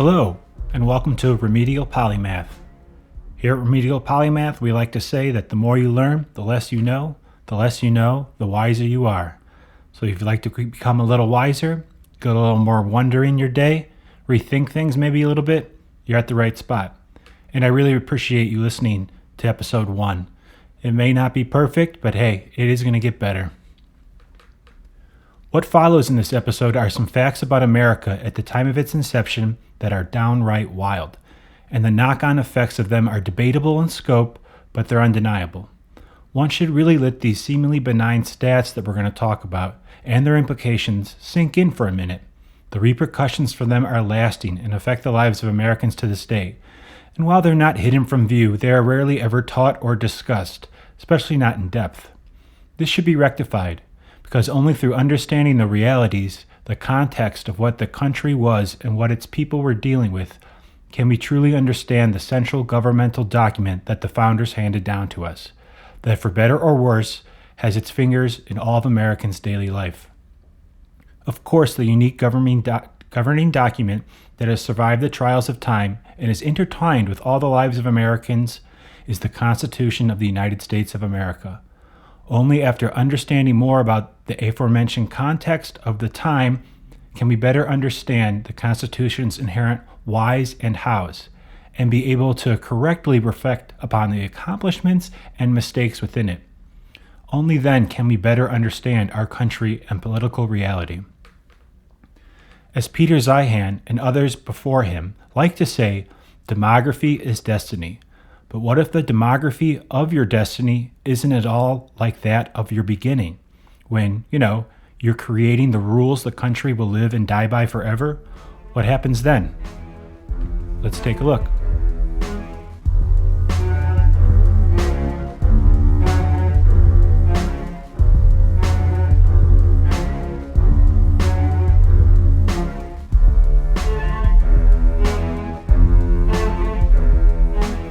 Hello, and welcome to Remedial Polymath. Here at Remedial Polymath, we like to say that the more you learn, the less you know, the wiser you are. So if you'd like to become a little wiser, get a little more wonder in your day, rethink things maybe a little bit, you're at the right spot. And I really appreciate you listening to episode 1. It may not be perfect, but hey, it is going to get better. What follows in this episode are some facts about America at the time of its inception that are downright wild, and the knock-on effects of them are debatable in scope, but they're undeniable. One should really let these seemingly benign stats that we're going to talk about and their implications sink in for a minute. The repercussions for them are lasting and affect the lives of Americans to this day. And while they're not hidden from view, they are rarely ever taught or discussed, especially not in depth. This should be rectified, because only through understanding the realities, the context of what the country was and what its people were dealing with, can we truly understand the central governmental document that the founders handed down to us, that for better or worse, has its fingers in all of Americans' daily life. Of course, the unique governing document that has survived the trials of time and is intertwined with all the lives of Americans is the Constitution of the United States of America. Only after understanding more about the aforementioned context of the time can we better understand the Constitution's inherent whys and hows, and be able to correctly reflect upon the accomplishments and mistakes within it. Only then can we better understand our country and political reality. As Peter Zeihan and others before him like to say, demography is destiny. But what if the demography of your destiny isn't at all like that of your beginning? When, you're creating the rules the country will live and die by forever? What happens then? Let's take a look.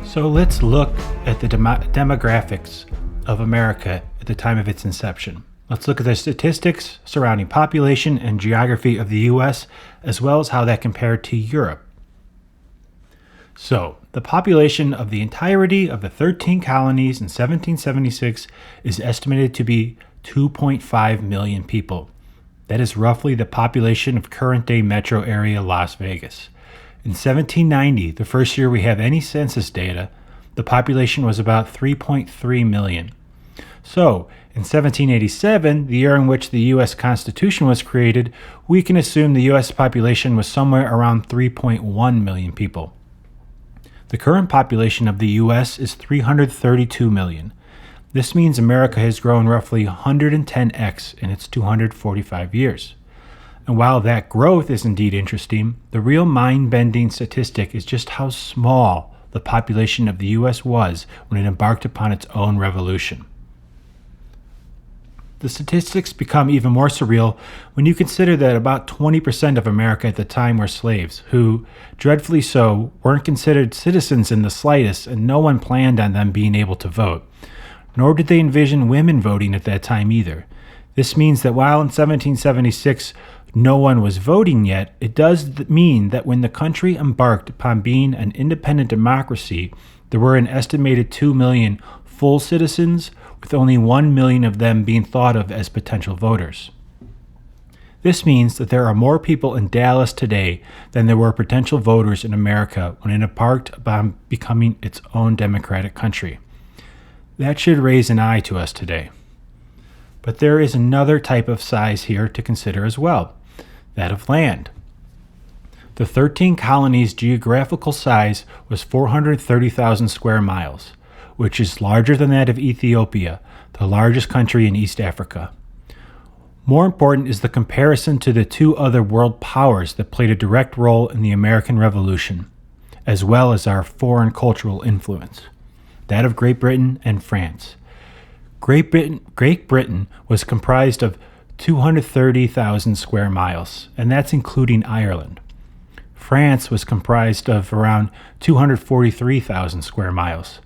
So let's look at the demographics of America at the time of its inception. Let's look at the statistics surrounding population and geography of the U.S., as well as how that compared to Europe. So, the population of the entirety of the 13 colonies in 1776 is estimated to be 2.5 million people. That is roughly the population of current-day metro area Las Vegas. In 1790, the first year we have any census data, the population was about 3.3 million. So, in 1787, the year in which the U.S. Constitution was created, we can assume the U.S. population was somewhere around 3.1 million people. The current population of the U.S. is 332 million. This means America has grown roughly 110x in its 245 years. And while that growth is indeed interesting, the real mind-bending statistic is just how small the population of the U.S. was when it embarked upon its own revolution. The statistics become even more surreal when you consider that about 20% of America at the time were slaves, who, dreadfully so, weren't considered citizens in the slightest, and no one planned on them being able to vote. Nor did they envision women voting at that time either. This means that while in 1776 no one was voting yet, it does mean that when the country embarked upon being an independent democracy, there were an estimated 2 million full citizens, with only 1 million of them being thought of as potential voters. This means that there are more people in Dallas today than there were potential voters in America when it embarked upon becoming its own democratic country. That should raise an eye to us today. But there is another type of size here to consider as well, that of land. The 13 colonies' geographical size was 430,000 square miles, which is larger than that of Ethiopia, the largest country in East Africa. More important is the comparison to the two other world powers that played a direct role in the American Revolution, as well as our foreign cultural influence, that of Great Britain and France. Great Britain was comprised of 230,000 square miles, and that's including Ireland. France was comprised of around 243,000 square miles.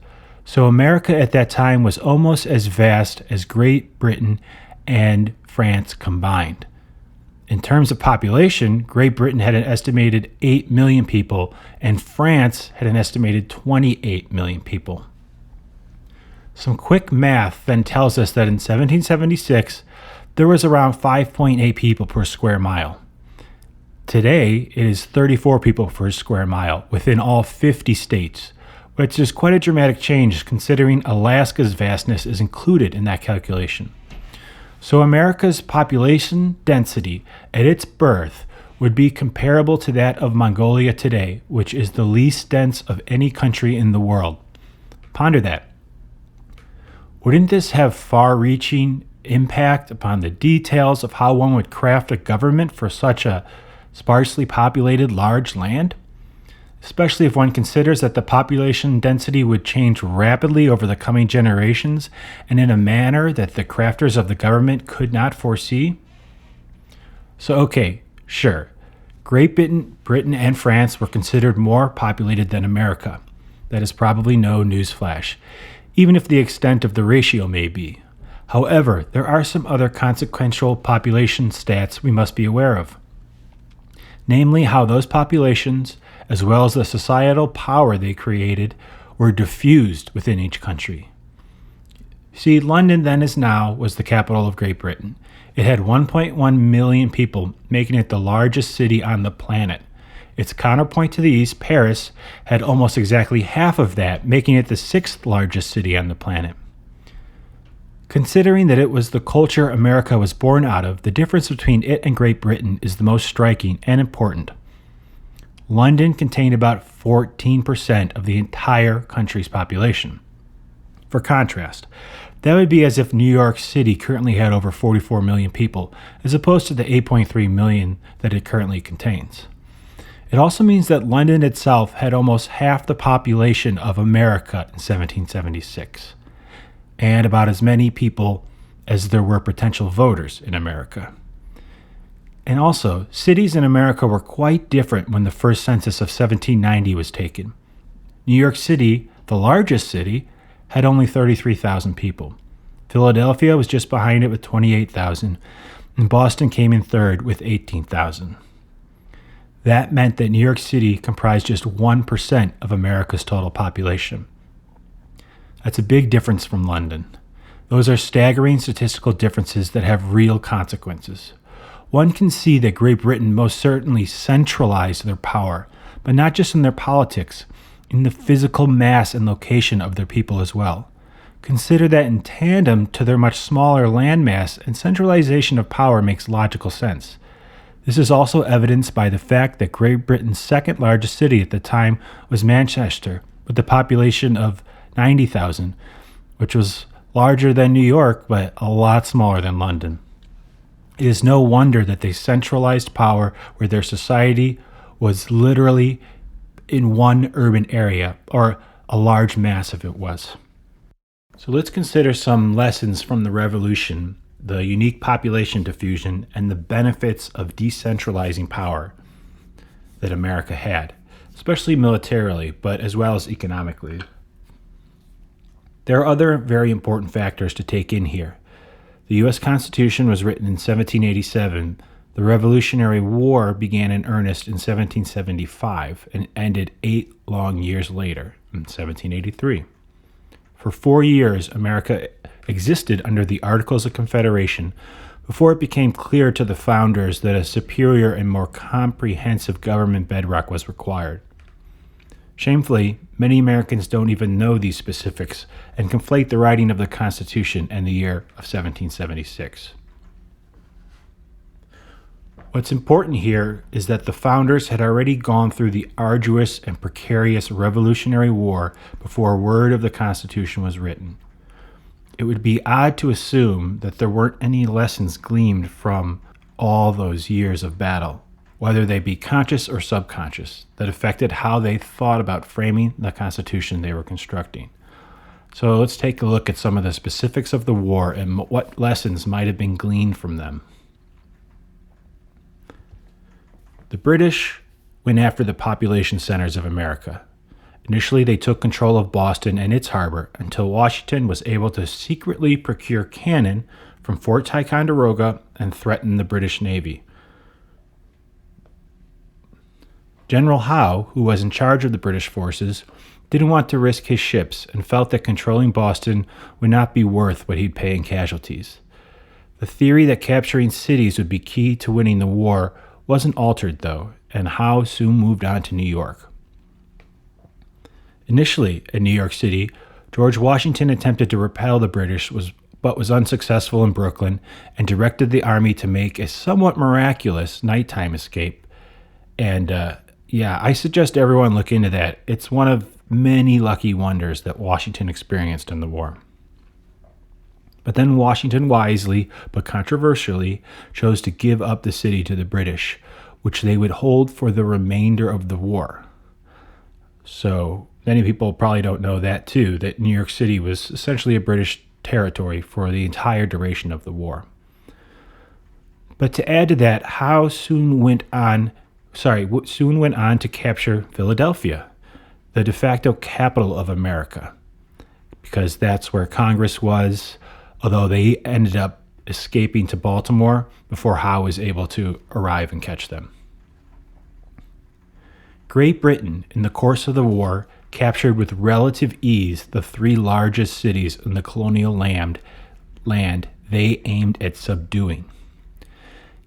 So America at that time was almost as vast as Great Britain and France combined. In terms of population, Great Britain had an estimated 8 million people, and France had an estimated 28 million people. Some quick math then tells us that in 1776, there was around 5.8 people per square mile. Today, it is 34 people per square mile within all 50 states, which is quite a dramatic change considering Alaska's vastness is included in that calculation. So America's population density at its birth would be comparable to that of Mongolia today, which is the least dense of any country in the world. Ponder that. Wouldn't this have far-reaching impact upon the details of how one would craft a government for such a sparsely populated large land? Especially if one considers that the population density would change rapidly over the coming generations and in a manner that the crafters of the government could not foresee? So okay, sure, Great Britain and France were considered more populated than America. That is probably no newsflash, even if the extent of the ratio may be. However, there are some other consequential population stats we must be aware of. Namely, how those populations, as well as the societal power they created, were diffused within each country. See, London then as now was the capital of Great Britain. It had 1.1 million people, making it the largest city on the planet. Its counterpoint to the east, Paris, had almost exactly half of that, making it the sixth largest city on the planet. Considering that it was the culture America was born out of, the difference between it and Great Britain is the most striking and important. London contained about 14% of the entire country's population. For contrast, that would be as if New York City currently had over 44 million people, as opposed to the 8.3 million that it currently contains. It also means that London itself had almost half the population of America in 1776, and about as many people as there were potential voters in America. And also, cities in America were quite different when the first census of 1790 was taken. New York City, the largest city, had only 33,000 people. Philadelphia was just behind it with 28,000, and Boston came in third with 18,000. That meant that New York City comprised just 1% of America's total population. That's a big difference from London. Those are staggering statistical differences that have real consequences. One can see that Great Britain most certainly centralized their power, but not just in their politics, in the physical mass and location of their people as well. Consider that in tandem to their much smaller landmass, and centralization of power makes logical sense. This is also evidenced by the fact that Great Britain's second largest city at the time was Manchester, with a population of 90,000, which was larger than New York, but a lot smaller than London. It is no wonder that they centralized power where their society was literally in one urban area, or a large mass if it was. So let's consider some lessons from the revolution, the unique population diffusion, and the benefits of decentralizing power that America had, especially militarily, but as well as economically. There are other very important factors to take in here. The U.S. Constitution was written in 1787. The Revolutionary War began in earnest in 1775 and ended 8 long years later, in 1783. For 4 years, America existed under the Articles of Confederation before it became clear to the founders that a superior and more comprehensive government bedrock was required. Shamefully, many Americans don't even know these specifics and conflate the writing of the Constitution and the year of 1776. What's important here is that the founders had already gone through the arduous and precarious Revolutionary War before a word of the Constitution was written. It would be odd to assume that there weren't any lessons gleaned from all those years of battle, whether they be conscious or subconscious, that affected how they thought about framing the Constitution they were constructing. So let's take a look at some of the specifics of the war and what lessons might have been gleaned from them. The British went after the population centers of America. Initially, they took control of Boston and its harbor until Washington was able to secretly procure cannon from Fort Ticonderoga and threaten the British Navy. General Howe, who was in charge of the British forces, didn't want to risk his ships and felt that controlling Boston would not be worth what he'd pay in casualties. The theory that capturing cities would be key to winning the war wasn't altered, though, and Howe soon moved on to New York. Initially, in New York City, George Washington attempted to repel the British, but was unsuccessful in Brooklyn and directed the army to make a somewhat miraculous nighttime escape. And I suggest everyone look into that. It's one of many lucky wonders that Washington experienced in the war. But then Washington wisely, but controversially, chose to give up the city to the British, which they would hold for the remainder of the war. So many people probably don't know that too, that New York City was essentially a British territory for the entire duration of the war. But to add to that, Howe soon went on to capture Philadelphia, the de facto capital of America, because that's where Congress was, although they ended up escaping to Baltimore before Howe was able to arrive and catch them. Great Britain, in the course of the war, captured with relative ease the three largest cities in the colonial land they aimed at subduing.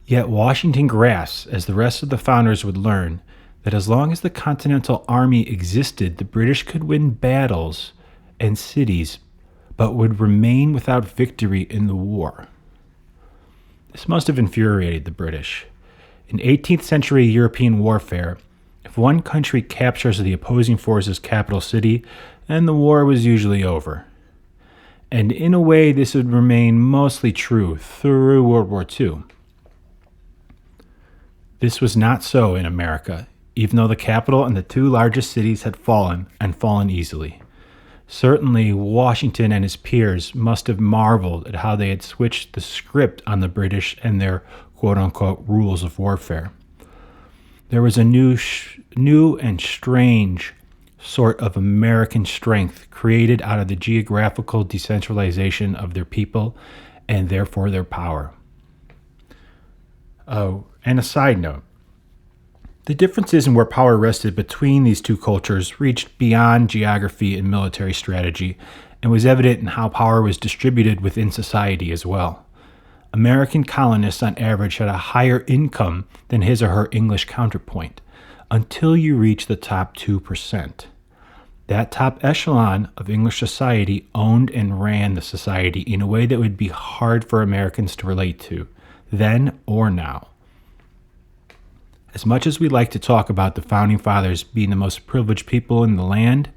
Yet Washington grasped, as the rest of the founders would learn, that as long as the Continental Army existed, the British could win battles and cities, but would remain without victory in the war. This must have infuriated the British. In 18th century European warfare, if one country captures the opposing force's capital city, then the war was usually over. And in a way, this would remain mostly true through World War II. This was not so in America, even though the capital and the two largest cities had fallen, and fallen easily. Certainly, Washington and his peers must have marveled at how they had switched the script on the British and their quote-unquote rules of warfare. There was a new and strange sort of American strength created out of the geographical decentralization of their people and therefore their power. Oh, and a side note. The differences in where power rested between these two cultures reached beyond geography and military strategy and was evident in how power was distributed within society as well. American colonists on average had a higher income than his or her English counterpart, until you reach the top 2%. That top echelon of English society owned and ran the society in a way that would be hard for Americans to relate to, then or now. As much as we like to talk about the Founding Fathers being the most privileged people in the land,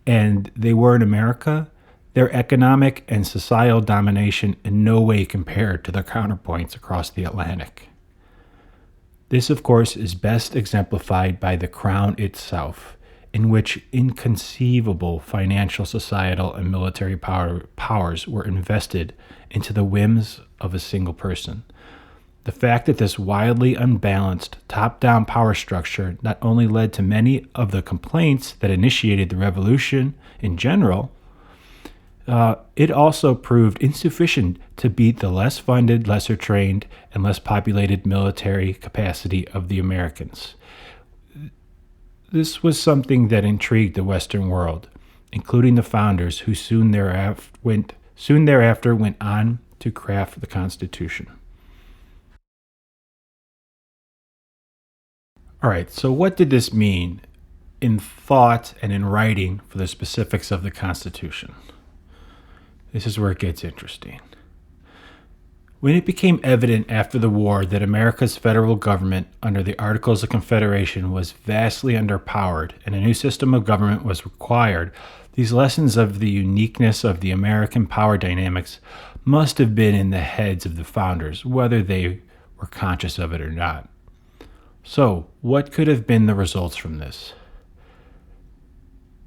and they were in America, their economic and societal domination in no way compared to their counterparts across the Atlantic. This, of course, is best exemplified by the Crown itself, in which inconceivable financial, societal, and military powers were invested into the whims of a single person. The fact that this wildly unbalanced top-down power structure not only led to many of the complaints that initiated the revolution in general, it also proved insufficient to beat the less funded, lesser trained, and less populated military capacity of the Americans. This was something that intrigued the Western world, including the founders who soon thereafter went on to craft the Constitution. All right, so what did this mean in thought and in writing for the specifics of the Constitution? This is where it gets interesting. When it became evident after the war that America's federal government under the Articles of Confederation was vastly underpowered and a new system of government was required, these lessons of the uniqueness of the American power dynamics must have been in the heads of the founders, whether they were conscious of it or not. So, what could have been the results from this?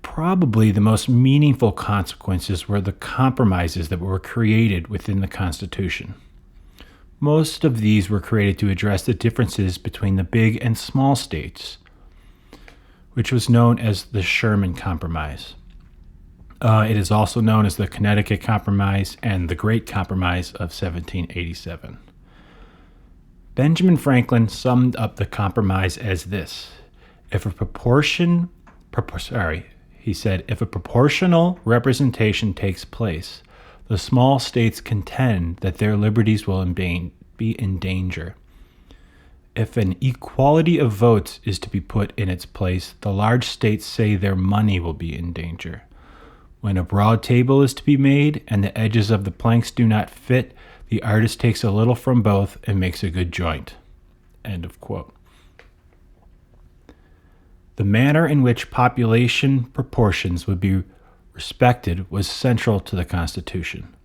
Probably the most meaningful consequences were the compromises that were created within the Constitution. Most of these were created to address the differences between the big and small states, which was known as the Sherman Compromise. It is also known as the Connecticut Compromise and the Great Compromise of 1787. Benjamin Franklin summed up the compromise as this: If a if a proportional representation takes place, the small states contend that their liberties will be in danger. If an equality of votes is to be put in its place, the large states say their money will be in danger. When a broad table is to be made and the edges of the planks do not fit, the artist takes a little from both and makes a good joint. End of quote. The manner in which population proportions would be respected was central to the Constitution,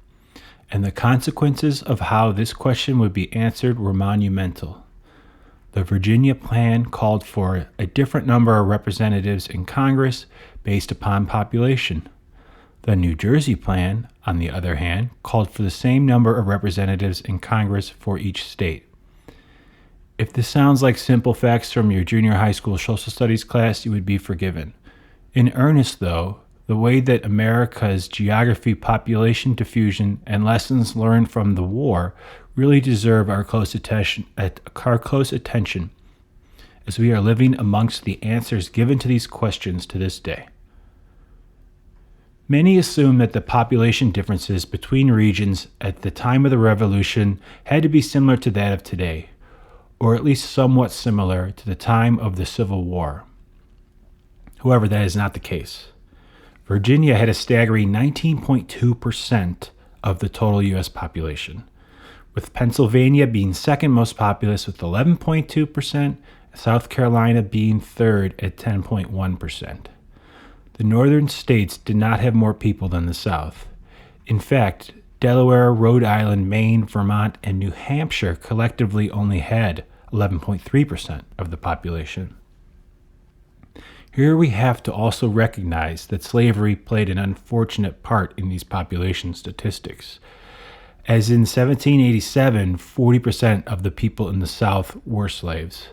and the consequences of how this question would be answered were monumental. The Virginia plan called for a different number of representatives in Congress based upon population. The New Jersey plan, on the other hand, called for the same number of representatives in Congress for each state. If this sounds like simple facts from your junior high school social studies class, you would be forgiven. In earnest, though, the way that America's geography, population diffusion, and lessons learned from the war really deserve our close attention, as we are living amongst the answers given to these questions to this day. Many assume that the population differences between regions at the time of the Revolution had to be similar to that of today, or at least somewhat similar to the time of the Civil War. However, that is not the case. Virginia had a staggering 19.2% of the total U.S. population, with Pennsylvania being second most populous with 11.2%, South Carolina being third at 10.1%. The northern states did not have more people than the South. In fact, Delaware, Rhode Island, Maine, Vermont, and New Hampshire collectively only had 11.3% of the population. Here we have to also recognize that slavery played an unfortunate part in these population statistics, as in 1787, 40% of the people in the South were slaves,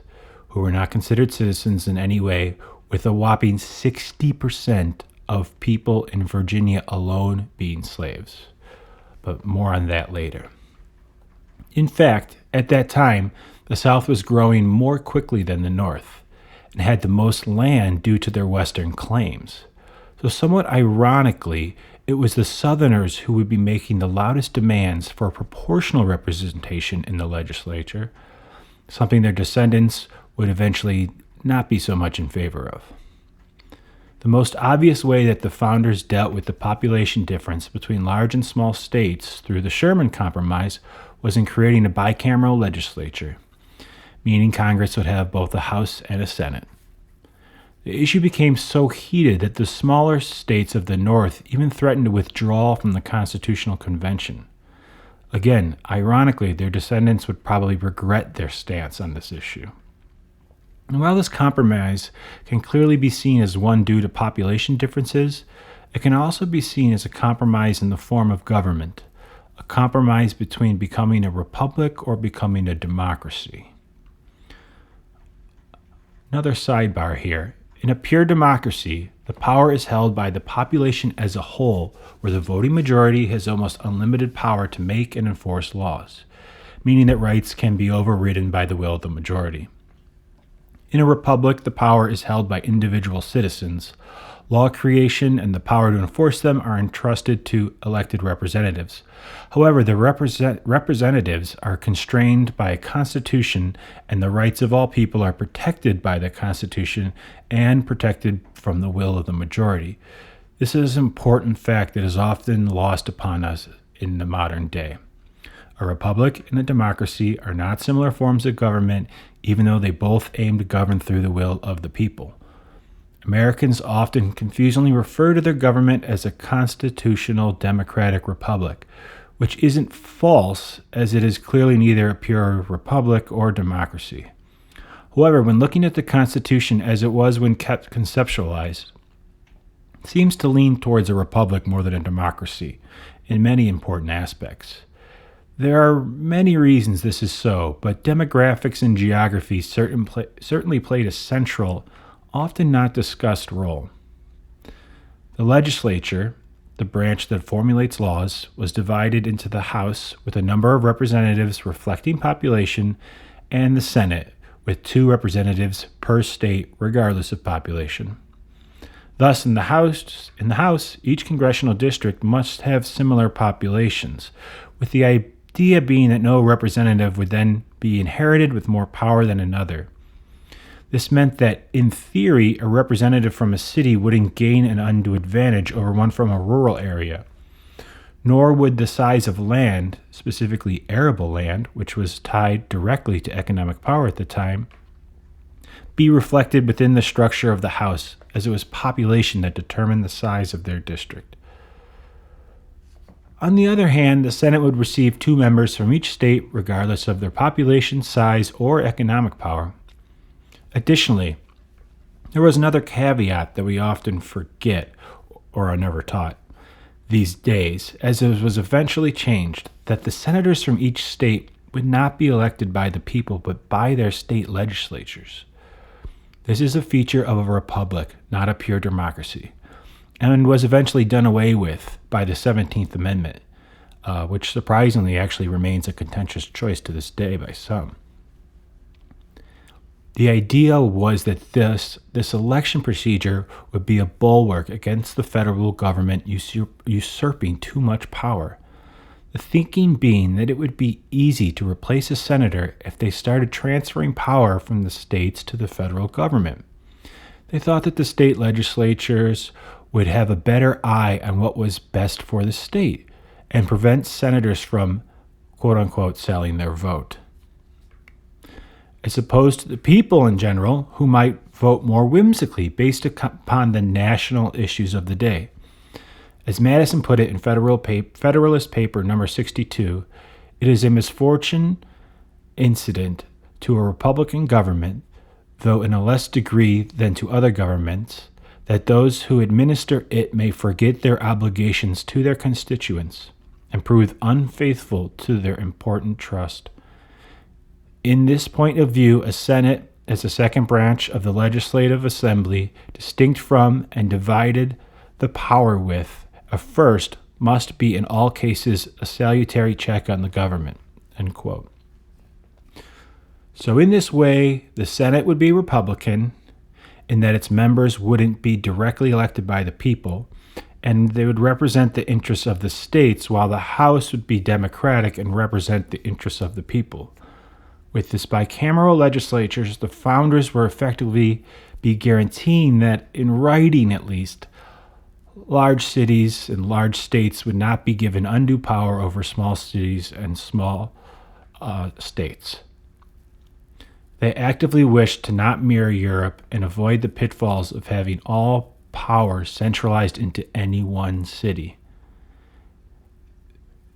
who were not considered citizens in any way, with a whopping 60% of people in Virginia alone being slaves. But more on that later. In fact, at that time, the South was growing more quickly than the North, and had the most land due to their western claims. So somewhat ironically, it was the Southerners who would be making the loudest demands for proportional representation in the legislature, something their descendants would eventually not be so much in favor of. The most obvious way that the founders dealt with the population difference between large and small states through the Sherman Compromise was in creating a bicameral legislature, meaning Congress would have both a House and a Senate. The issue became so heated that the smaller states of the North even threatened to withdraw from the Constitutional Convention. Again, ironically, their descendants would probably regret their stance on this issue. And while this compromise can clearly be seen as one due to population differences, it can also be seen as a compromise in the form of government, a compromise between becoming a republic or becoming a democracy. Another sidebar here. In a pure democracy, the power is held by the population as a whole, where the voting majority has almost unlimited power to make and enforce laws, meaning that rights can be overridden by the will of the majority. In a republic, the power is held by individual citizens. Law creation and the power to enforce them are entrusted to elected representatives. However, the representatives are constrained by a constitution, and the rights of all people are protected by the constitution and protected from the will of the majority. This is an important fact that is often lost upon us in the modern day. A republic and a democracy are not similar forms of government, even though they both aim to govern through the will of the people. Americans often confusingly refer to their government as a constitutional democratic republic, which isn't false, as it is clearly neither a pure republic or democracy. However, when looking at the Constitution as it was when conceptualized, it seems to lean towards a republic more than a democracy in many important aspects. There are many reasons this is so, but demographics and geography certainly played a central, often not discussed role. The legislature, the branch that formulates laws, was divided into the House with a number of representatives reflecting population, and the Senate, with 2 representatives per state, regardless of population. Thus, in the House, each congressional district must have similar populations, with the idea being that no representative would then be inherited with more power than another. This meant that, in theory, a representative from a city wouldn't gain an undue advantage over one from a rural area, nor would the size of land, specifically arable land, which was tied directly to economic power at the time, be reflected within the structure of the House, as it was population that determined the size of their district. On the other hand, the Senate would receive 2 members from each state, regardless of their population, size, or economic power. Additionally, there was another caveat that we often forget or are never taught these days, as it was eventually changed, that the senators from each state would not be elected by the people but by their state legislatures. This is a feature of a republic, not a pure democracy, and was eventually done away with by the 17th Amendment, which surprisingly actually remains a contentious choice to this day by some. The idea was that this election procedure would be a bulwark against the federal government usurping too much power. The thinking being that it would be easy to replace a senator if they started transferring power from the states to the federal government. They thought that the state legislatures would have a better eye on what was best for the state and prevent senators from, quote-unquote, selling their vote, as opposed to the people in general, who might vote more whimsically based upon the national issues of the day. As Madison put it in Federalist Paper number 62, it is a misfortune incident to a Republican government, though in a less degree than to other governments, that those who administer it may forget their obligations to their constituents and prove unfaithful to their important trust. In this point of view, a Senate as a second branch of the legislative assembly, distinct from and divided the power with, a first must be in all cases a salutary check on the government, end quote. So in this way, the Senate would be Republican in that its members wouldn't be directly elected by the people, and they would represent the interests of the states, while the House would be Democratic and represent the interests of the people. With this bicameral legislatures, the founders were effectively be guaranteeing that, in writing at least, large cities and large states would not be given undue power over small cities and small states. They actively wished to not mirror Europe and avoid the pitfalls of having all power centralized into any one city.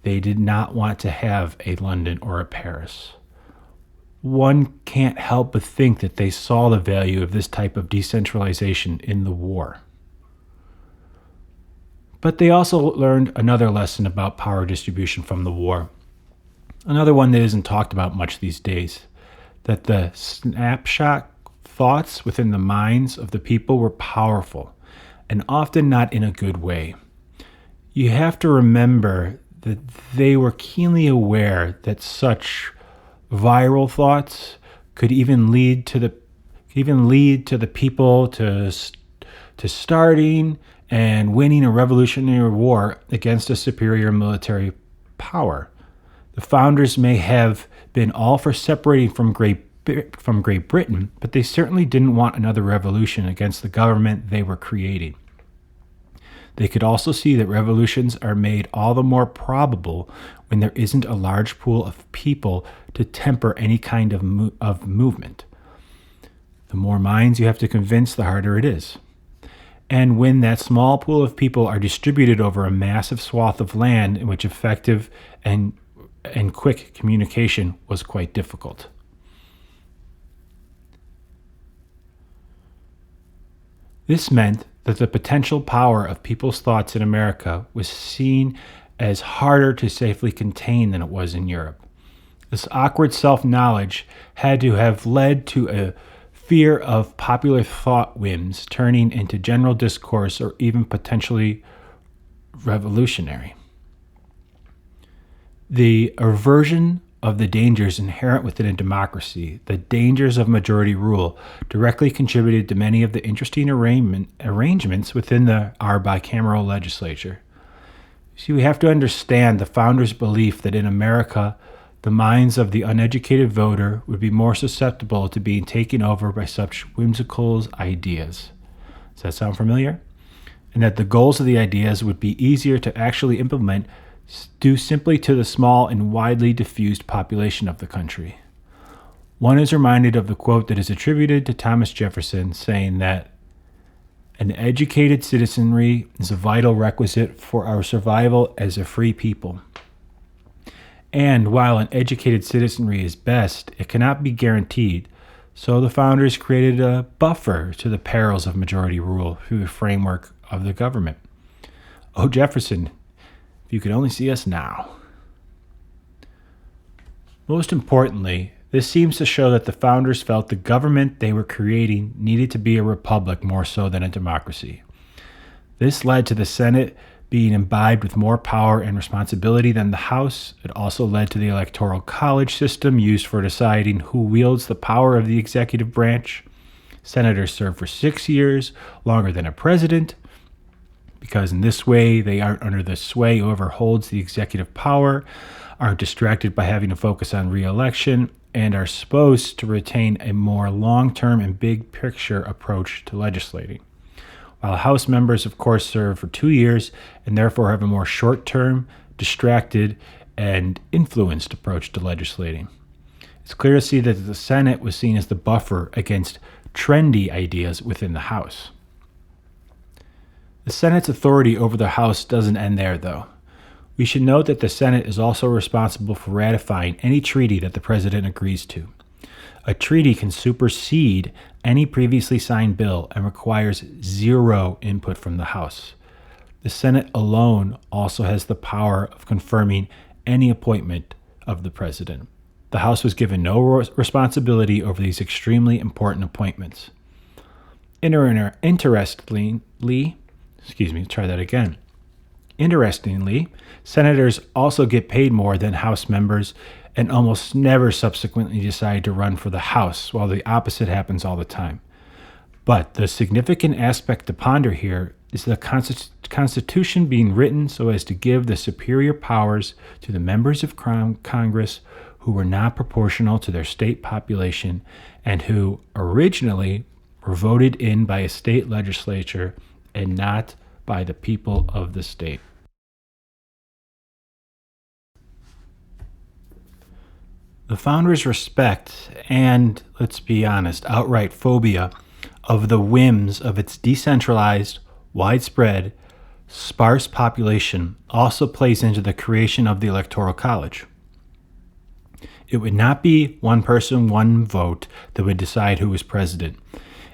They did not want to have a London or a Paris. One can't help but think that they saw the value of this type of decentralization in the war. But they also learned another lesson about power distribution from the war. Another one that isn't talked about much these days, that the snapshot thoughts within the minds of the people were powerful, and often not in a good way. You have to remember that they were keenly aware that such viral thoughts could even lead to the people to starting and winning a revolutionary war against a superior military power. The founders may have been all for separating from Great Britain, but they certainly didn't want another revolution against the government they were creating. They could also see that revolutions are made all the more probable when there isn't a large pool of people to temper any kind of movement. The more minds you have to convince, the harder it is. And when that small pool of people are distributed over a massive swath of land in which effective and quick communication was quite difficult. This meant that the potential power of people's thoughts in America was seen as harder to safely contain than it was in Europe. This awkward self-knowledge had to have led to a fear of popular thought whims turning into general discourse or even potentially revolutionary. The aversion of the dangers inherent within a democracy, the dangers of majority rule, directly contributed to many of the interesting arrangements within our bicameral legislature. See, we have to understand the founders' belief that in America, the minds of the uneducated voter would be more susceptible to being taken over by such whimsical ideas. Does that sound familiar? And that the goals of the ideas would be easier to actually implement due simply to the small and widely diffused population of the country. One is reminded of the quote that is attributed to Thomas Jefferson, saying that an educated citizenry is a vital requisite for our survival as a free people. And while an educated citizenry is best, it cannot be guaranteed. So the founders created a buffer to the perils of majority rule through the framework of the government. Oh, Jefferson, if you could only see us now. Most importantly, this seems to show that the founders felt the government they were creating needed to be a republic more so than a democracy. This led to the Senate being imbibed with more power and responsibility than the House. It also led to the electoral college system used for deciding who wields the power of the executive branch. Senators serve for 6 years, longer than a president, because in this way they aren't under the sway whoever holds the executive power, aren't distracted by having to focus on re-election, and are supposed to retain a more long-term and big picture approach to legislating. While House members, of course, serve for 2 years and therefore have a more short-term, distracted, and influenced approach to legislating. It's clear to see that the Senate was seen as the buffer against trendy ideas within the House. The Senate's authority over the House doesn't end there, though. We should note that the Senate is also responsible for ratifying any treaty that the President agrees to. A treaty can supersede any previously signed bill and requires zero input from the House. The Senate alone also has the power of confirming any appointment of the President. The House was given no responsibility over these extremely important appointments. Interestingly, senators also get paid more than House members and almost never subsequently decide to run for the House, while the opposite happens all the time. But the significant aspect to ponder here is the Constitution being written so as to give the superior powers to the members of Congress who were not proportional to their state population and who originally were voted in by a state legislature and not by the people of the state. The founders' respect and, let's be honest, outright phobia of the whims of its decentralized, widespread, sparse population also plays into the creation of the Electoral College. It would not be one person, one vote that would decide who was president.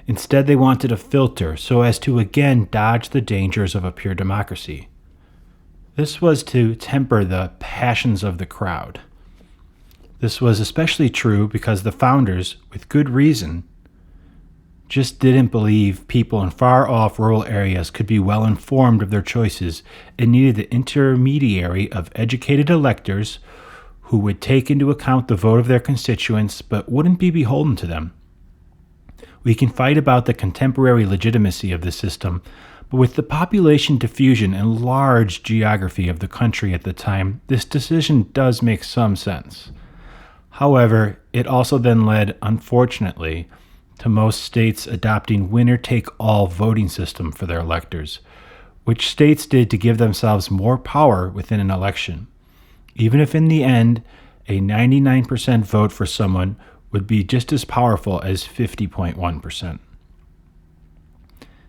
Instead, they wanted a filter so as to again dodge the dangers of a pure democracy. This was to temper the passions of the crowd. This was especially true because the founders, with good reason, just didn't believe people in far-off rural areas could be well informed of their choices and needed the intermediary of educated electors who would take into account the vote of their constituents but wouldn't be beholden to them. We can fight about the contemporary legitimacy of the system, but with the population diffusion and large geography of the country at the time, this decision does make some sense. However, it also then led, unfortunately, to most states adopting winner-take-all voting system for their electors, which states did to give themselves more power within an election, even if in the end a 99% vote for someone would be just as powerful as 50.1%.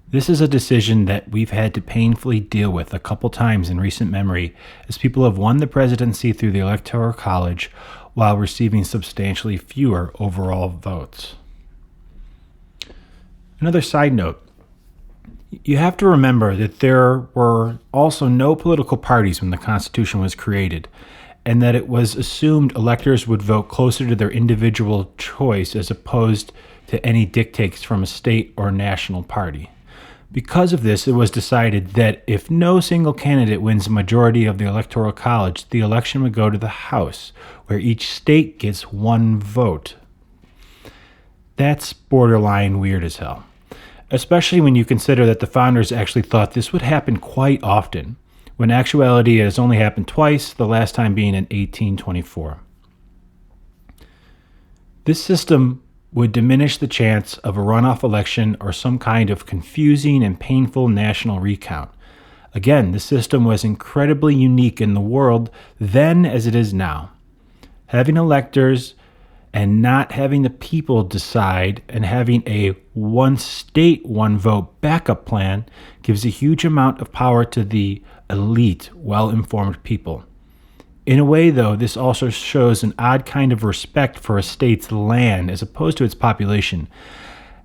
This is a decision that we've had to painfully deal with a couple times in recent memory as people have won the presidency through the Electoral College while receiving substantially fewer overall votes. Another side note, you have to remember that there were also no political parties when the Constitution was created, and that it was assumed electors would vote closer to their individual choice as opposed to any dictates from a state or national party. Because of this, it was decided that if no single candidate wins a majority of the Electoral College, the election would go to the House, where each state gets one vote. That's borderline weird as hell, especially when you consider that the founders actually thought this would happen quite often, when in actuality it has only happened twice, the last time being in 1824. This system would diminish the chance of a runoff election or some kind of confusing and painful national recount. Again, the system was incredibly unique in the world then as it is now. Having electors and not having the people decide and having a one state, one vote backup plan gives a huge amount of power to the elite, well-informed people. In a way, though, this also shows an odd kind of respect for a state's land as opposed to its population.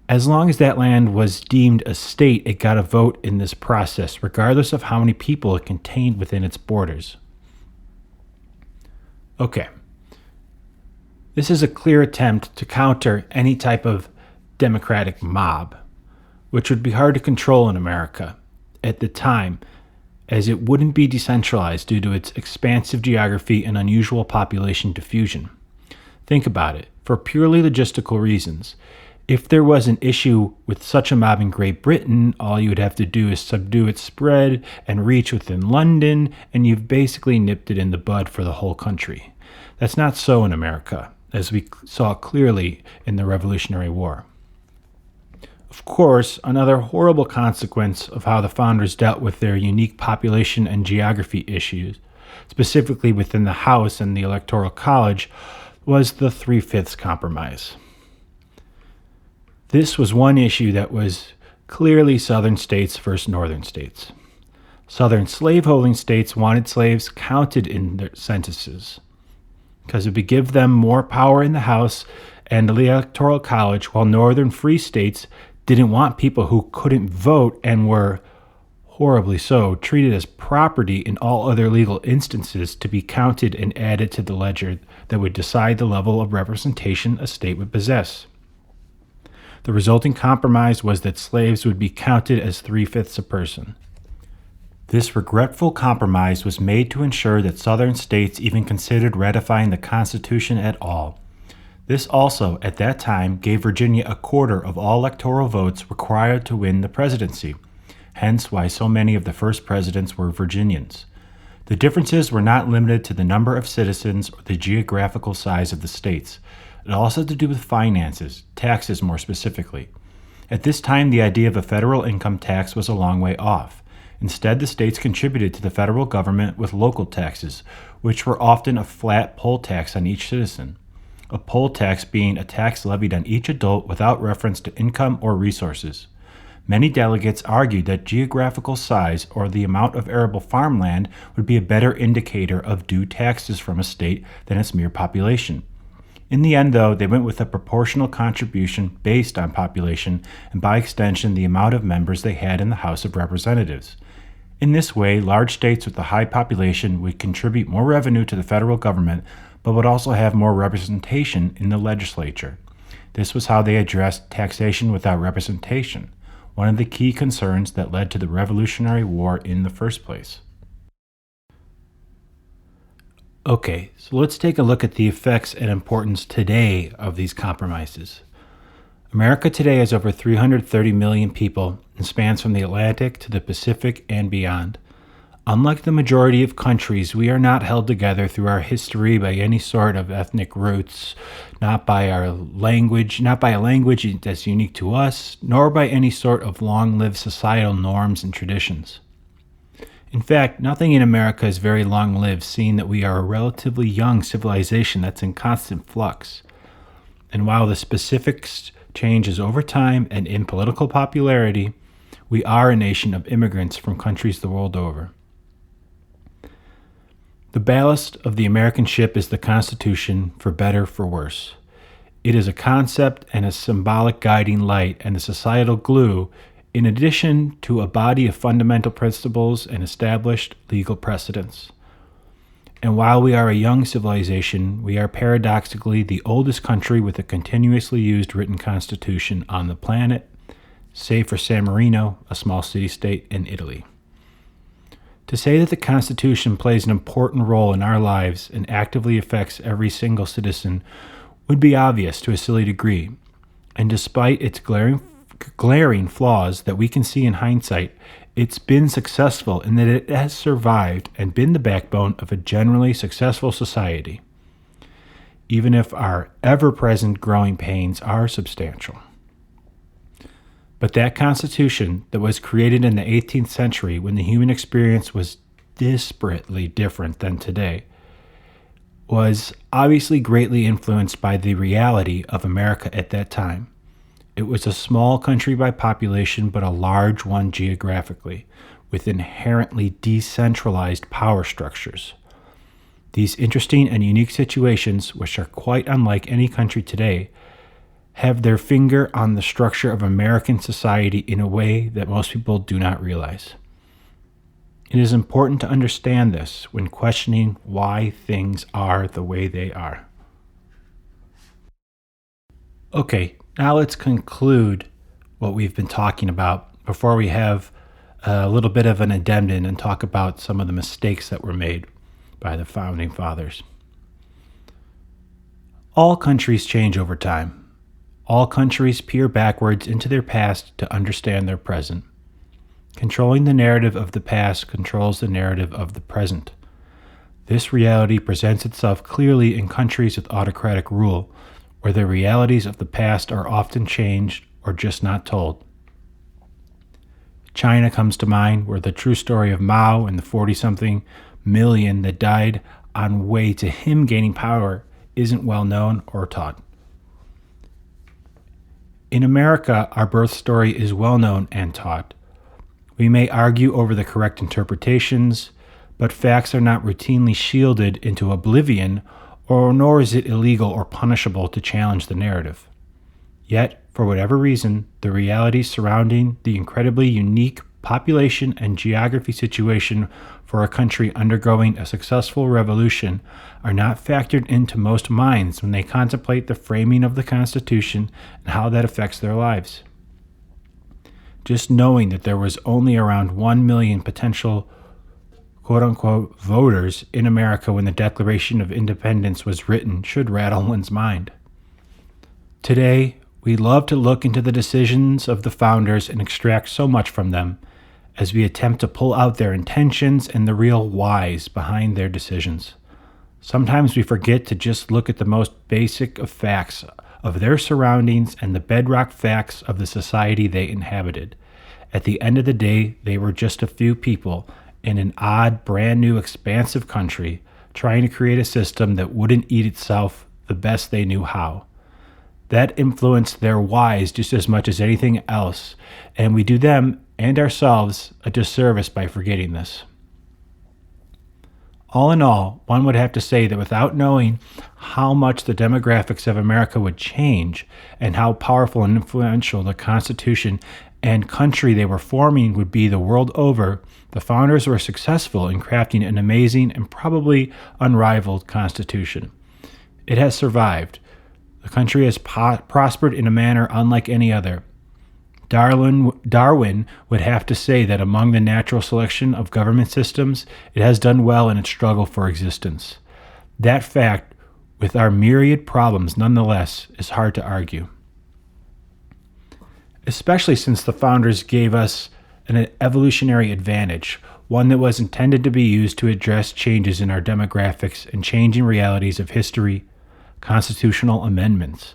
As long as that land was deemed a state, it got a vote in this process, regardless of how many people it contained within its borders. Okay. This is a clear attempt to counter any type of democratic mob, which would be hard to control in America at the time, as it wouldn't be decentralized due to its expansive geography and unusual population diffusion. Think about it. For purely logistical reasons, if there was an issue with such a mob in Great Britain, all you would have to do is subdue its spread and reach within London, and you've basically nipped it in the bud for the whole country. That's not so in America, as we saw clearly in the Revolutionary War. Of course, another horrible consequence of how the founders dealt with their unique population and geography issues, specifically within the House and the Electoral College, was the 3/5 compromise. This was one issue that was clearly Southern states versus Northern states. Southern slaveholding states wanted slaves counted in their censuses because it would give them more power in the House and the Electoral College, while Northern free states didn't want people who couldn't vote and were, horribly so, treated as property in all other legal instances to be counted and added to the ledger that would decide the level of representation a state would possess. The resulting compromise was that slaves would be counted as 3/5 a person. This regretful compromise was made to ensure that Southern states even considered ratifying the Constitution at all. This also, at that time, gave Virginia a quarter of all electoral votes required to win the presidency, hence why so many of the first presidents were Virginians. The differences were not limited to the number of citizens or the geographical size of the states. It also had to do with finances, taxes more specifically. At this time, the idea of a federal income tax was a long way off. Instead, the states contributed to the federal government with local taxes, which were often a flat poll tax on each citizen. A poll tax being a tax levied on each adult without reference to income or resources. Many delegates argued that geographical size or the amount of arable farmland would be a better indicator of due taxes from a state than its mere population. In the end, though, they went with a proportional contribution based on population and by extension the amount of members they had in the House of Representatives. In this way, large states with a high population would contribute more revenue to the federal government but would also have more representation in the legislature. This was how they addressed taxation without representation, one of the key concerns that led to the Revolutionary War in the first place. Okay, so let's take a look at the effects and importance today of these compromises. America today has over 330 million people and spans from the Atlantic to the Pacific and beyond. Unlike the majority of countries, we are not held together through our history by any sort of ethnic roots, not by a language that's unique to us, nor by any sort of long-lived societal norms and traditions. In fact, nothing in America is very long-lived, seeing that we are a relatively young civilization that's in constant flux. And while the specifics changes over time and in political popularity, we are a nation of immigrants from countries the world over. The ballast of the American ship is the Constitution, for better, for worse. It is a concept and a symbolic guiding light and a societal glue, in addition to a body of fundamental principles and established legal precedents. And while we are a young civilization, we are paradoxically the oldest country with a continuously used written constitution on the planet, save for San Marino, a small city-state in Italy. To say that the Constitution plays an important role in our lives and actively affects every single citizen would be obvious to a silly degree, and despite its glaring flaws that we can see in hindsight, it's been successful in that it has survived and been the backbone of a generally successful society, even if our ever-present growing pains are substantial. But that Constitution that was created in the 18th century when the human experience was disparately different than today was obviously greatly influenced by the reality of America at that time. It was a small country by population, but a large one geographically, with inherently decentralized power structures. These interesting and unique situations, which are quite unlike any country today, have their finger on the structure of American society in a way that most people do not realize. It is important to understand this when questioning why things are the way they are. Okay, now let's conclude what we've been talking about before we have a little bit of an addendum and talk about some of the mistakes that were made by the Founding Fathers. All countries change over time. All countries peer backwards into their past to understand their present. Controlling the narrative of the past controls the narrative of the present. This reality presents itself clearly in countries with autocratic rule, where the realities of the past are often changed or just not told. China comes to mind, where the true story of Mao and the 40-something million that died on way to him gaining power isn't well known or taught. In America, our birth story is well known and taught. We may argue over the correct interpretations, but facts are not routinely shielded into oblivion, nor is it illegal or punishable to challenge the narrative. Yet, for whatever reason, the realities surrounding the incredibly unique population and geography situation for a country undergoing a successful revolution are not factored into most minds when they contemplate the framing of the Constitution and how that affects their lives. Just knowing that there was only around 1 million potential quote-unquote voters in America when the Declaration of Independence was written should rattle one's mind. Today, we love to look into the decisions of the founders and extract so much from them as we attempt to pull out their intentions and the real whys behind their decisions. Sometimes we forget to just look at the most basic of facts of their surroundings and the bedrock facts of the society they inhabited. At the end of the day, they were just a few people in an odd, brand new, expansive country trying to create a system that wouldn't eat itself the best they knew how. That influenced their whys just as much as anything else, and we do them and ourselves a disservice by forgetting this. All in all, one would have to say that without knowing how much the demographics of America would change and how powerful and influential the Constitution and country they were forming would be the world over, the founders were successful in crafting an amazing and probably unrivaled Constitution. It has survived. The country has prospered in a manner unlike any other. Darwin would have to say that among the natural selection of government systems, it has done well in its struggle for existence. That fact, with our myriad problems nonetheless, is hard to argue. Especially since the founders gave us an evolutionary advantage, one that was intended to be used to address changes in our demographics and changing realities of history, constitutional amendments.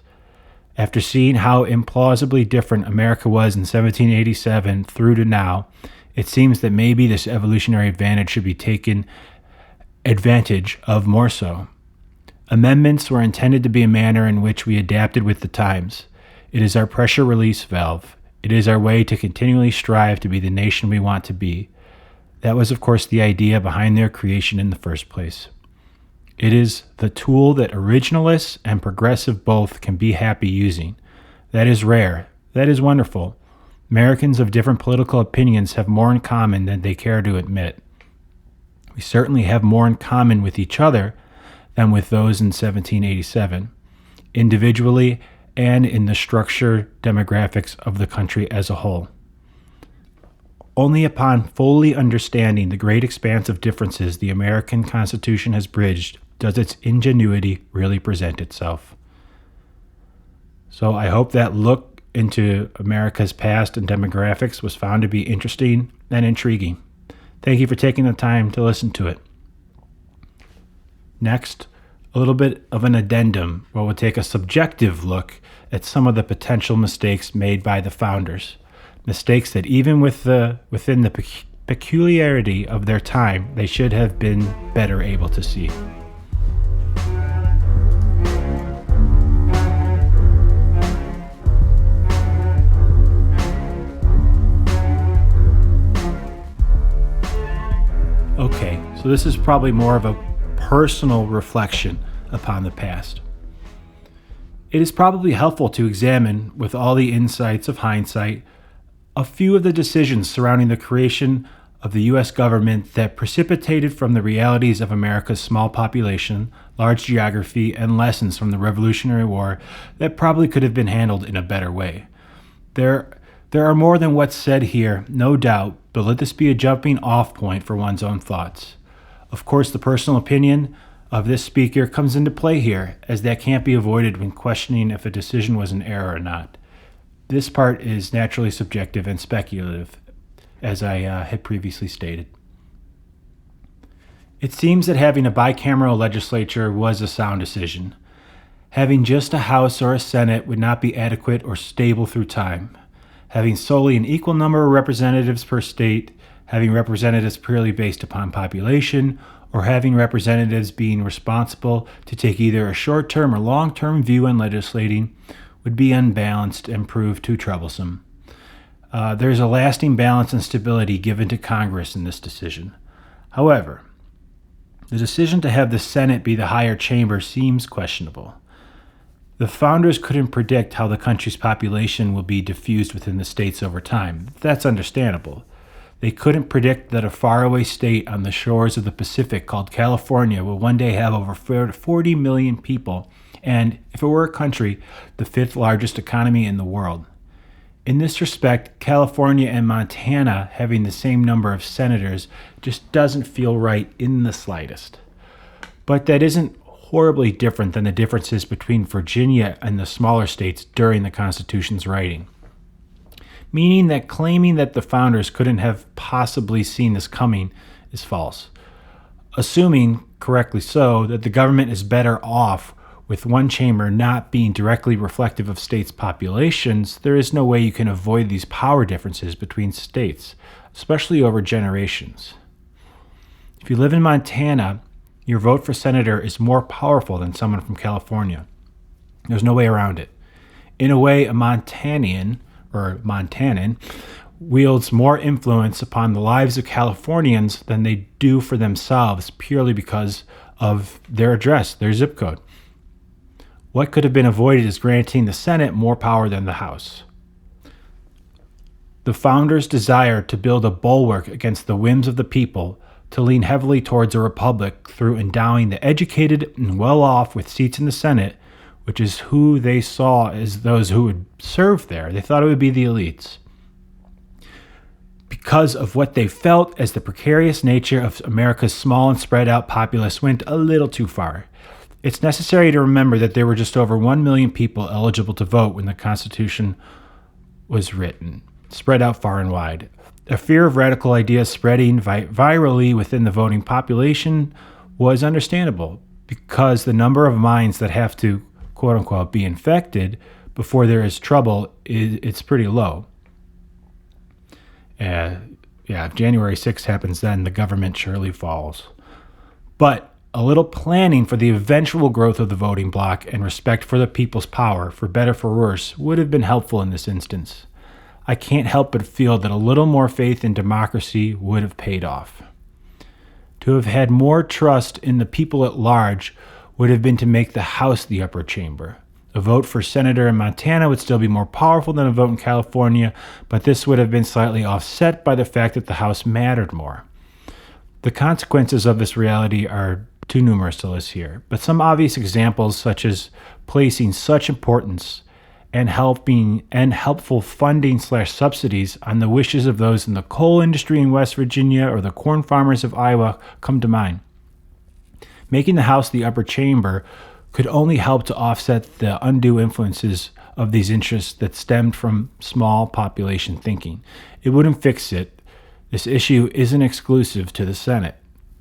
After seeing how implausibly different America was in 1787 through to now, it seems that maybe this evolutionary advantage should be taken advantage of more so. Amendments were intended to be a manner in which we adapted with the times. It is our pressure release valve. It is our way to continually strive to be the nation we want to be. That was, of course, the idea behind their creation in the first place. It is the tool that originalists and progressive both can be happy using. That is rare. That is wonderful. Americans of different political opinions have more in common than they care to admit. We certainly have more in common with each other than with those in 1787. Individually and in the structure demographics of the country as a whole. Only upon fully understanding the great expanse of differences the American Constitution has bridged does its ingenuity really present itself. So I hope that look into America's past and demographics was found to be interesting and intriguing. Thank you for taking the time to listen to it. Next, a little bit of an addendum where we'll take a subjective look at some of the potential mistakes made by the founders. Mistakes that even within the peculiarity of their time, they should have been better able to see. Okay, so this is probably more of a personal reflection upon the past. It is probably helpful to examine, with all the insights of hindsight, a few of the decisions surrounding the creation of the U.S. government that precipitated from the realities of America's small population, large geography, and lessons from the Revolutionary War that probably could have been handled in a better way. There are more than what's said here, no doubt, but let this be a jumping off point for one's own thoughts. Of course, the personal opinion of this speaker comes into play here, as that can't be avoided when questioning if a decision was an error or not. This part is naturally subjective and speculative, as I had previously stated. It seems that having a bicameral legislature was a sound decision. Having just a House or a Senate would not be adequate or stable through time. Having solely an equal number of representatives per state, having representatives purely based upon population, or having representatives being responsible to take either a short-term or long-term view on legislating would be unbalanced and prove too troublesome. There's a lasting balance and stability given to Congress in this decision. However, the decision to have the Senate be the higher chamber seems questionable. The founders couldn't predict how the country's population will be diffused within the states over time. That's understandable. They couldn't predict that a faraway state on the shores of the Pacific called California will one day have over 40 million people, and, if it were a country, the fifth largest economy in the world. In this respect, California and Montana having the same number of senators just doesn't feel right in the slightest. But that isn't horribly different than the differences between Virginia and the smaller states during the Constitution's writing. Meaning that claiming that the founders couldn't have possibly seen this coming is false. Assuming, correctly so, that the government is better off with one chamber not being directly reflective of states' populations, there is no way you can avoid these power differences between states, especially over generations. If you live in Montana, your vote for senator is more powerful than someone from California. There's no way around it. In a way, a Montanan wields more influence upon the lives of Californians than they do for themselves purely because of their address, their zip code. What could have been avoided is granting the Senate more power than the House. The founders' desire to build a bulwark against the whims of the people, to lean heavily towards a republic through endowing the educated and well-off with seats in the Senate, which is who they saw as those who would serve there. They thought it would be the elites. Because of what they felt as the precarious nature of America's small and spread out populace went a little too far. It's necessary to remember that there were just over 1 million people eligible to vote when the Constitution was written, spread out far and wide. A fear of radical ideas spreading virally within the voting population was understandable, because the number of minds that have to, quote-unquote, be infected before there is trouble, it's pretty low. If January 6th happens then, the government surely falls. But a little planning for the eventual growth of the voting bloc and respect for the people's power, for better for worse, would have been helpful in this instance. I can't help but feel that a little more faith in democracy would have paid off. To have had more trust in the people at large would have been to make the House the upper chamber. A vote for senator in Montana would still be more powerful than a vote in California, but this would have been slightly offset by the fact that the House mattered more. The consequences of this reality are too numerous to list here, but some obvious examples, such as placing such importance and helpful funding / subsidies on the wishes of those in the coal industry in West Virginia or the corn farmers of Iowa come to mind. Making the House the upper chamber could only help to offset the undue influences of these interests that stemmed from small population thinking. It wouldn't fix it. This issue isn't exclusive to the Senate,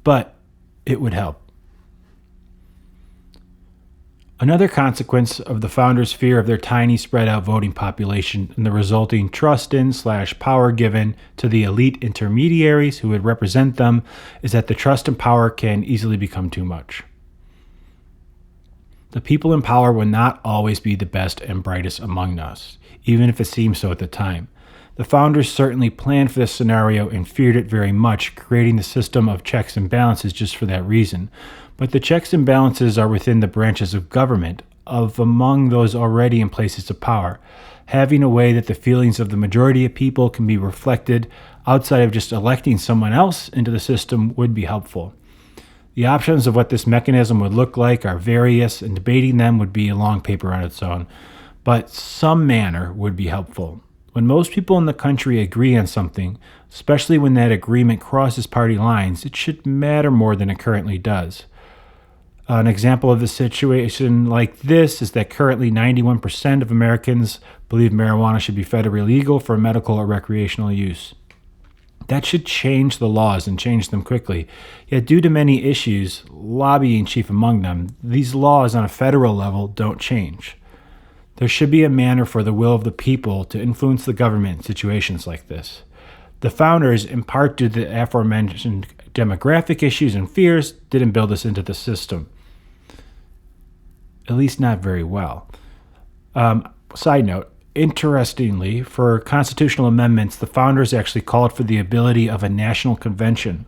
but it would help. Another consequence of the founders' fear of their tiny spread out voting population and the resulting trust in / power given to the elite intermediaries who would represent them is that the trust and power can easily become too much. The people in power will not always be the best and brightest among us, even if it seems so at the time. The founders certainly planned for this scenario and feared it very much, creating the system of checks and balances just for that reason. But the checks and balances are within the branches of government, of among those already in places of power, having a way that the feelings of the majority of people can be reflected outside of just electing someone else into the system would be helpful. The options of what this mechanism would look like are various, and debating them would be a long paper on its own, but some manner would be helpful. When most people in the country agree on something, especially when that agreement crosses party lines, it should matter more than it currently does. An example of a situation like this is that currently 91% of Americans believe marijuana should be federally legal for medical or recreational use. That should change the laws and change them quickly. Yet due to many issues, lobbying chief among them, these laws on a federal level don't change. There should be a manner for the will of the people to influence the government in situations like this. The founders, in part due to the aforementioned demographic issues and fears, didn't build this into the system. At least not very well. Side note, interestingly, for constitutional amendments, the founders actually called for the ability of a national convention,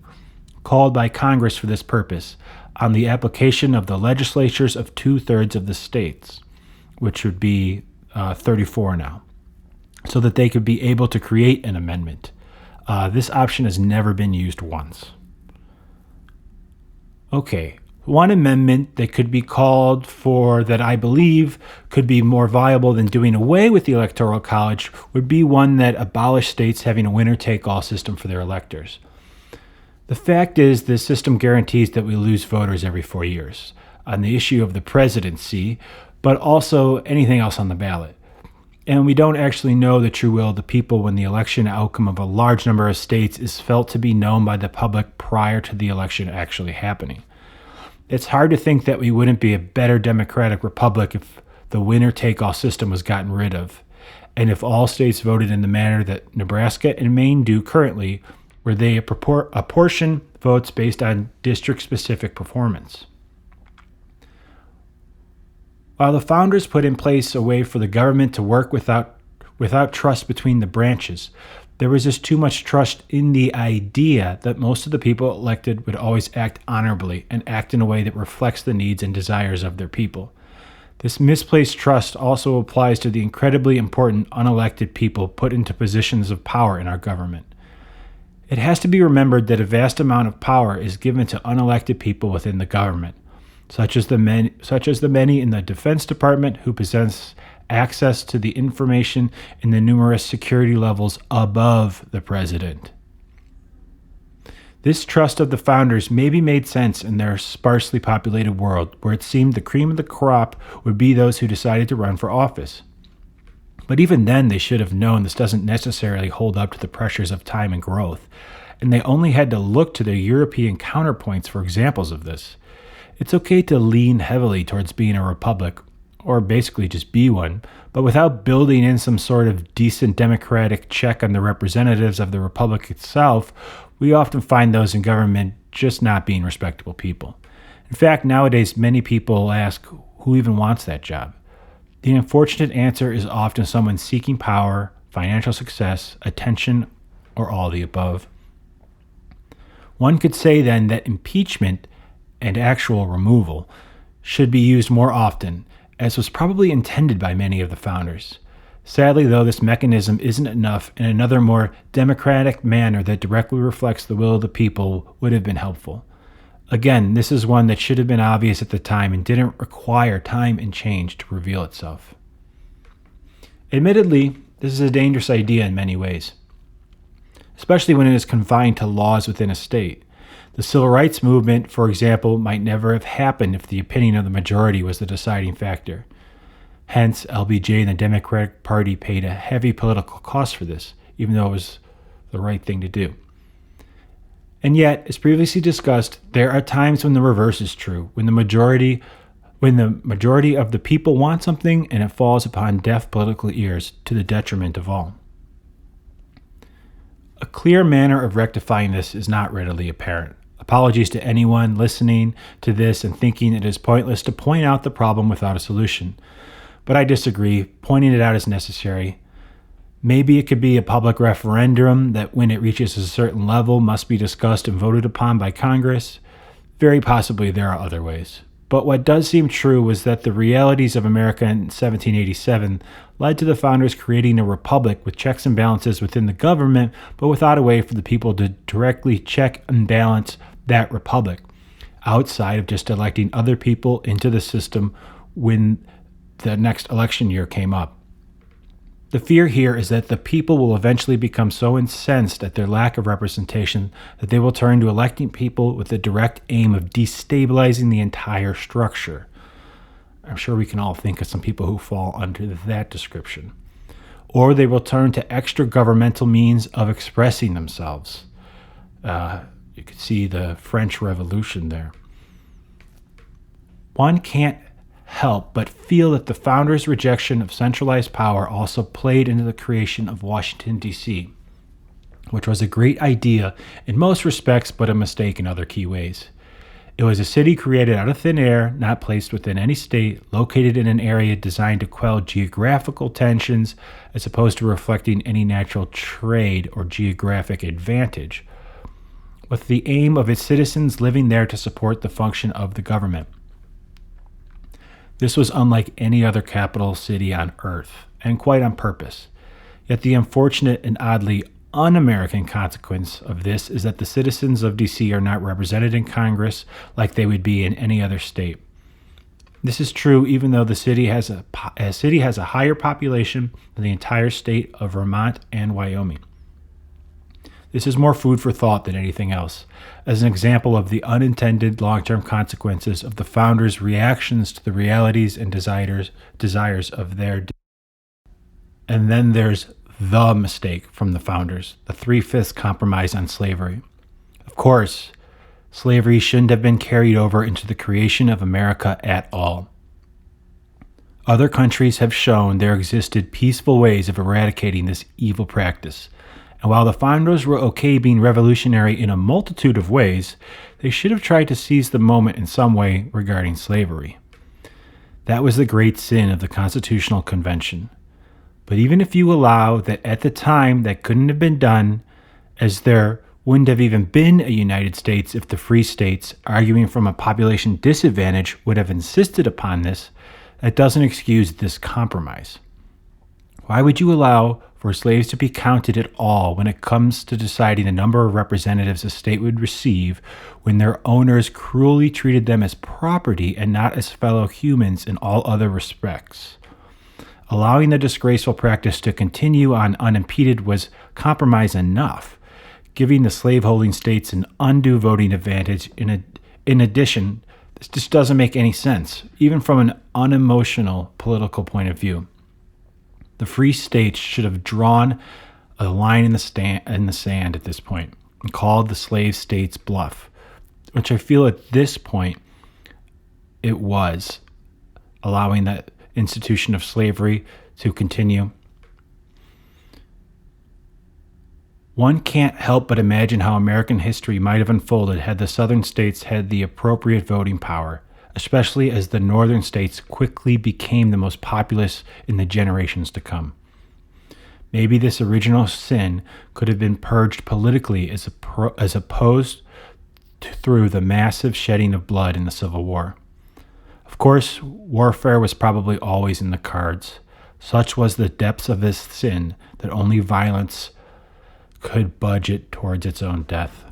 called by Congress for this purpose, on the application of the legislatures of 2/3 of the states, which would be 34 now, so that they could be able to create an amendment. This option has never been used once. Okay, one amendment that could be called for that I believe could be more viable than doing away with the Electoral College would be one that abolished states having a winner-take-all system for their electors. The fact is, this system guarantees that we lose voters every 4 years on the issue of the presidency, but also anything else on the ballot. And we don't actually know the true will of the people when the election outcome of a large number of states is felt to be known by the public prior to the election actually happening. It's hard to think that we wouldn't be a better democratic republic if the winner-take-all system was gotten rid of, and if all states voted in the manner that Nebraska and Maine do currently, where they apportion votes based on district-specific performance. While the founders put in place a way for the government to work without trust between the branches, there was just too much trust in the idea that most of the people elected would always act honorably and act in a way that reflects the needs and desires of their people. This misplaced trust also applies to the incredibly important unelected people put into positions of power in our government. It has to be remembered that a vast amount of power is given to unelected people within the government, such as the many in the Defense Department who possess access to the information in the numerous security levels above the president. This trust of the founders maybe made sense in their sparsely populated world, where it seemed the cream of the crop would be those who decided to run for office. But even then, they should have known this doesn't necessarily hold up to the pressures of time and growth, and they only had to look to their European counterpoints for examples of this. It's okay to lean heavily towards being a republic, or basically just be one, but without building in some sort of decent democratic check on the representatives of the republic itself, we often find those in government just not being respectable people. In fact, nowadays many people ask, who even wants that job? The unfortunate answer is often someone seeking power, financial success, attention, or all the above. One could say then that impeachment and actual removal should be used more often, as was probably intended by many of the founders. Sadly, though, this mechanism isn't enough, and another more democratic manner that directly reflects the will of the people would have been helpful. Again, this is one that should have been obvious at the time and didn't require time and change to reveal itself. Admittedly, this is a dangerous idea in many ways, especially when it is confined to laws within a state. The civil rights movement, for example, might never have happened if the opinion of the majority was the deciding factor. Hence, LBJ and the Democratic Party paid a heavy political cost for this, even though it was the right thing to do. And yet, as previously discussed, there are times when the reverse is true, when the majority of the people want something and it falls upon deaf political ears to the detriment of all. A clear manner of rectifying this is not readily apparent. Apologies to anyone listening to this and thinking it is pointless to point out the problem without a solution. But I disagree. Pointing it out is necessary. Maybe it could be a public referendum that, when it reaches a certain level, must be discussed and voted upon by Congress. Very possibly there are other ways. But what does seem true was that the realities of America in 1787 led to the founders creating a republic with checks and balances within the government, but without a way for the people to directly check and balance that republic, outside of just electing other people into the system when the next election year came up. The fear here is that the people will eventually become so incensed at their lack of representation that they will turn to electing people with the direct aim of destabilizing the entire structure. I'm sure we can all think of some people who fall under that description. Or they will turn to extra governmental means of expressing themselves. You could see the French Revolution there. One can't help but feel that the founders' rejection of centralized power also played into the creation of Washington, D.C., which was a great idea in most respects, but a mistake in other key ways. It was a city created out of thin air, not placed within any state, located in an area designed to quell geographical tensions as opposed to reflecting any natural trade or geographic advantage, with the aim of its citizens living there to support the function of the government. This was unlike any other capital city on Earth, and quite on purpose. Yet the unfortunate and oddly un-American consequence of this is that the citizens of D.C. are not represented in Congress like they would be in any other state. This is true even though the city has a higher population than the entire state of Vermont and Wyoming. This is more food for thought than anything else, as an example of the unintended long-term consequences of the founders' reactions to the realities and desires of their day. And then there's the mistake from the founders, the 3/5 compromise on slavery. Of course, slavery shouldn't have been carried over into the creation of America at all. Other countries have shown there existed peaceful ways of eradicating this evil practice. And while the founders were okay being revolutionary in a multitude of ways, they should have tried to seize the moment in some way regarding slavery. That was the great sin of the Constitutional Convention. But even if you allow that at the time that couldn't have been done, as there wouldn't have even been a United States if the free states, arguing from a population disadvantage, would have insisted upon this, that doesn't excuse this compromise. Why would you allow for slaves to be counted at all when it comes to deciding the number of representatives a state would receive when their owners cruelly treated them as property and not as fellow humans in all other respects? Allowing the disgraceful practice to continue on unimpeded was compromise enough, giving the slaveholding states an undue voting advantage. In addition, this just doesn't make any sense, even from an unemotional political point of view. The free states should have drawn a line in the sand at this point and called the slave states bluff, which I feel at this point it was, allowing that institution of slavery to continue. One can't help but imagine how American history might have unfolded had the southern states had the appropriate voting power, especially as the northern states quickly became the most populous in the generations to come. Maybe this original sin could have been purged politically as opposed to through the massive shedding of blood in the Civil War. Of course, warfare was probably always in the cards. Such was the depths of this sin that only violence could budget towards its own death.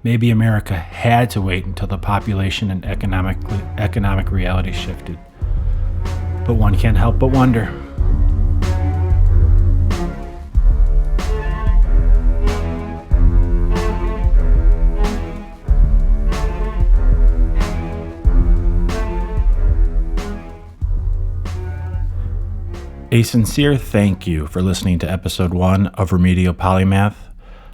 Maybe America had to wait until the population and economic reality shifted. But one can't help but wonder. A sincere thank you for listening to episode 1 of Remedial Polymath.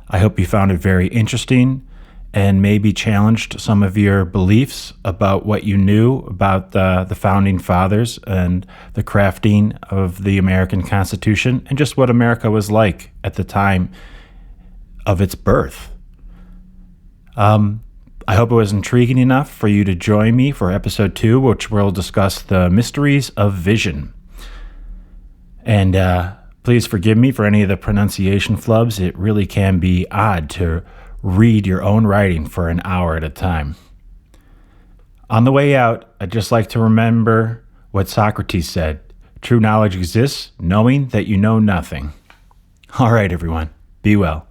I hope you found it very interesting and maybe challenged some of your beliefs about what you knew about the founding fathers and the crafting of the American Constitution and just what America was like at the time of its birth. I hope it was intriguing enough for you to join me for episode 2, which we'll discuss the mysteries of vision. And please forgive me for any of the pronunciation flubs. It really can be odd to read your own writing for an hour at a time. On the way out, I'd just like to remember what Socrates said. True knowledge exists, knowing that you know nothing. All right, everyone. Be well.